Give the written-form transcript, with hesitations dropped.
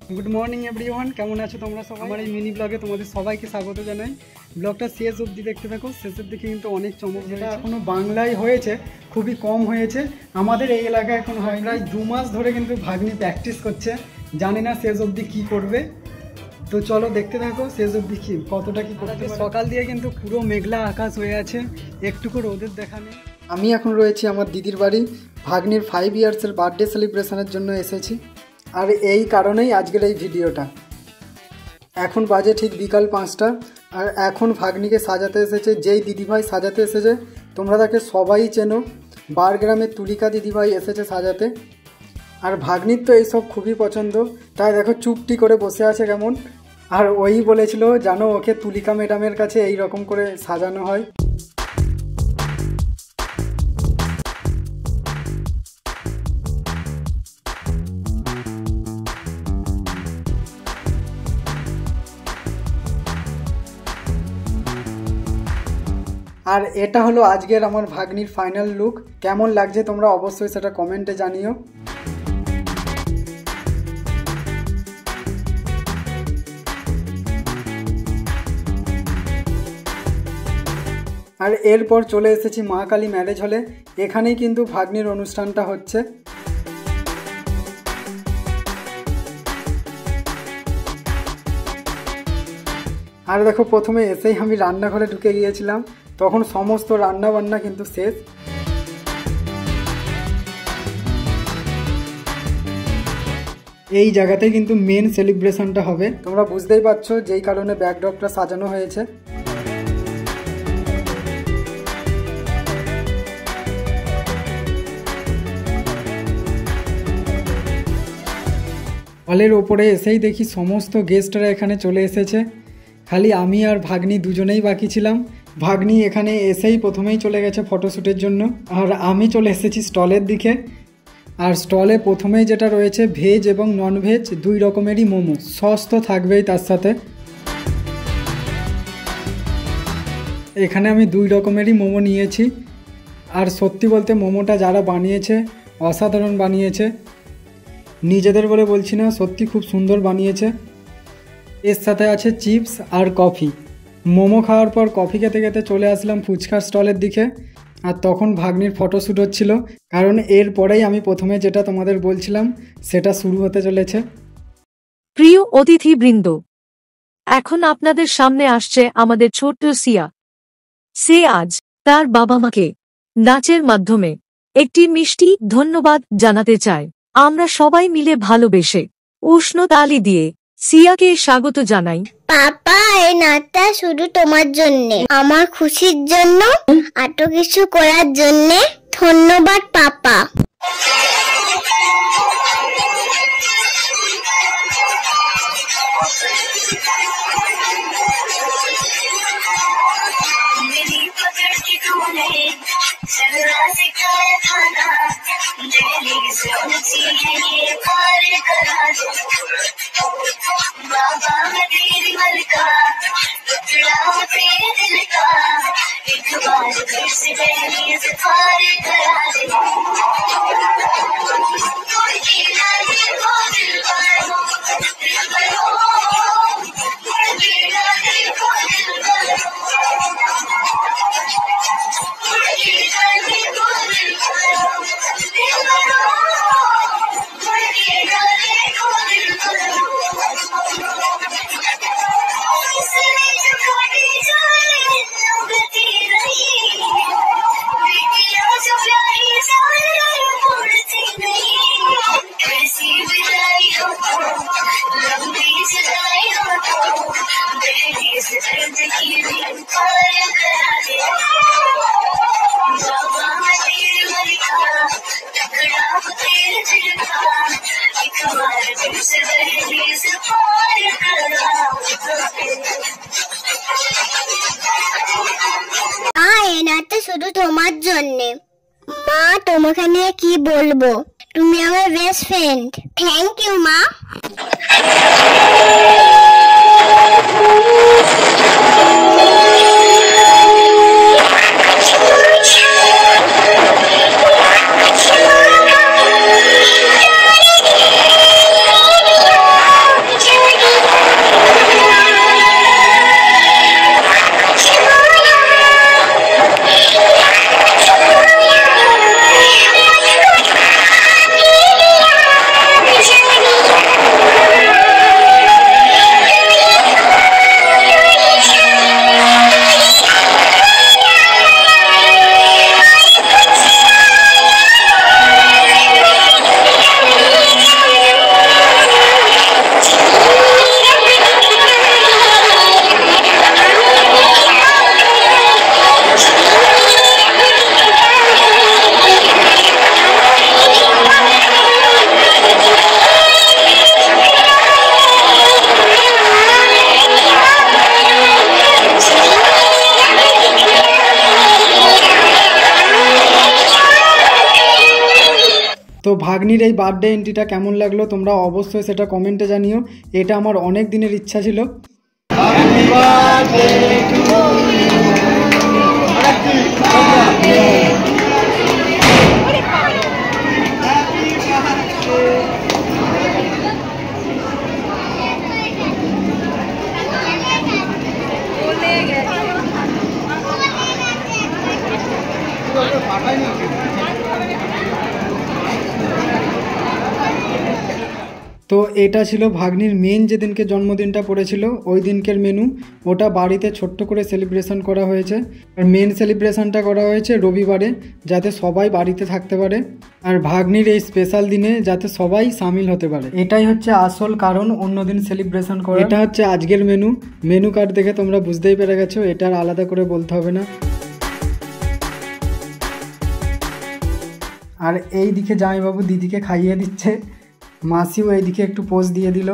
Good morning everyone केमन आछो तोमरा सब आमार এই মিনি ব্লগে তোমাদের সবাইকে স্বাগত জানাই। ব্লগটা শেষ অবধি দেখতে থাকো, শেষের দিকে কিন্তু অনেক চমক যেটা এখনো বাংলায় হয়েছে খুবই কম হয়েছে। আমাদের এই এলাকায় এখন হয় প্রায় 2 মাস ধরে কিন্তু ভাগ্নি প্র্যাকটিস করছে, জানি না শেষ অবধি কি করবে। তো চলো দেখতে থাকো শেষ অবধি কি কতটা কি করতে পারে। সকাল দিয়ে কিন্তু পুরো মেঘলা আকাশ হয়ে আছে, একটুকু রোদের দেখা নেই। আমি এখন রয়েছি আমার দিদির বাড়ি, ভাগ্নির 5 ইয়ার্সের বার্থডে সেলিব্রেশনের জন্য এসেছি, আর এই কারণেই আজকের এই ভিডিওটা। এখন বাজে ঠিক বিকাল 5টা, আর এখন ভাগ্নিকে সাজাতে এসেছে যেই দিদিভাই সাজাতে এসেছে তোমরা তাকে সবাই চেনো, বারগ্রামের তুলিকা দিদিভাই এসেছে সাজাতে। আর ভাগ্নির তো এইসব খুবই পছন্দ, তাই দেখো চুপটি করে বসে আছে কেমন। আর ওই বলেছিল জানো ওকে তুলিকা ম্যাডামের কাছে এই রকম করে সাজানো হয়। আর এটা হলো আজকের আমার ভাগ্নির ফাইনাল লুক। কেমন লাগছে তোমরা অবশ্যই সেটা কমেন্টে জানিও। আর এরপর চলে এসেছি মা কালী ম্যারেজ হলে, এখানেই কিন্তু ভাগ্নির অনুষ্ঠানটা হচ্ছে। আর দেখো প্রথমে এসেই আমি রান্নাঘরে ঢুকে গিয়েছিলাম, তখন সমস্ত রান্না বান্না কিন্তু শেষ। এই জায়গাতেই কিন্তু মেন সেলিব্রেশনটা হবে, তোমরা বুঝতেই পারছো যেই কারণে ব্যাকড্রপটা সাজানো হয়েছে। হলের ওপরে এসেই দেখি সমস্ত গেস্টরা এখানে চলে এসেছে, খালি আমি আর ভাগ্নি দুজনেই বাকি ছিলাম। ভাগ্নি এখানে এসেই প্রথমেই চলে গেছে ফটোশ্যুটের জন্য, আর আমি চলে এসেছি স্টলের দিকে। আর স্টলে প্রথমেই যেটা রয়েছে ভেজ এবং নন ভেজ 2 রকমেরই মোমো, সস তো থাকবেই তার সাথে। এখানে আমি 2 রকমেরই মোমো নিয়েছি, আর সত্যি বলতে মোমোটা যারা বানিয়েছে অসাধারণ বানিয়েছে, নিজেদের বলে বলছি না, সত্যি খুব সুন্দর বানিয়েছে। এর সাথে আছে চিপস আর কফি। মোমো খাওয়ার পর কফি খেতে খেতে চলে আসলাম ফুচকার স্টলের দিকে, আর তখন ভাগ্নির ফটোশ্যুট হচ্ছিল, কারণ এরপরেই আমি প্রথমে যেটা তোমাদের বলছিলাম সেটা শুরু হতে চলেছে। প্রিয় অতিথিবৃন্দ, এখন আপনাদের সামনে আসছে আমাদের ছোট্ট সিয়া। সে আজ তার বাবা মাকে নাচের মাধ্যমে একটি মিষ্টি ধন্যবাদ জানাতে চায়। আমরা সবাই মিলে ভালোবেসে উষ্ণ তালি দিয়ে সিয়াকে স্বাগত জানাই। পাপা, এই নাচটা শুধু তোমার জন্য, আমার খুশির জন্য, এত কিছু করার জন্য ধন্যবাদ পাপা। এটা শুধু তোমার জন্য। মা, তোমাকে নিয়ে কি বলবো, তুমি আমার বেস্ট ফ্রেন্ড। থ্যাংক ইউ মা। ভাগ্নির এই বার্থডে এন্ট্রিটা কেমন লাগলো তোমরা অবশ্যই সেটা কমেন্টে জানিও। এটা আমার অনেক দিনের ইচ্ছা ছিল। তো এটা ছিল ভাগ্নির মেন যেদিনকে জন্মদিনটা পড়েছিল ওই দিনকের মেনু। ওটা বাড়িতে ছোট্ট করে সেলিব্রেশন করা হয়েছে। আর মেন সেলিব্রেশনটা করা হয়েছে রবিবারে, যাতে সবাই বাড়িতে থাকতে পারে আর ভাগ্নির এই স্পেশাল দিনে যাতে সবাই সামিল হতে পারে। এটাই হচ্ছে আসল কারণ অন্যদিন সেলিব্রেশন করা। এটা হচ্ছে আজকের মেনু কার্ড দেখে তোমরা বুঝতেই পেরে গেছো, এটা আর আলাদা করে বলতে হবে না। আর এই দিকে জামাইবাবু দিদিকে খাইয়ে দিচ্ছে, মাসিও এইদিকে একটু পোজ দিয়ে দিল।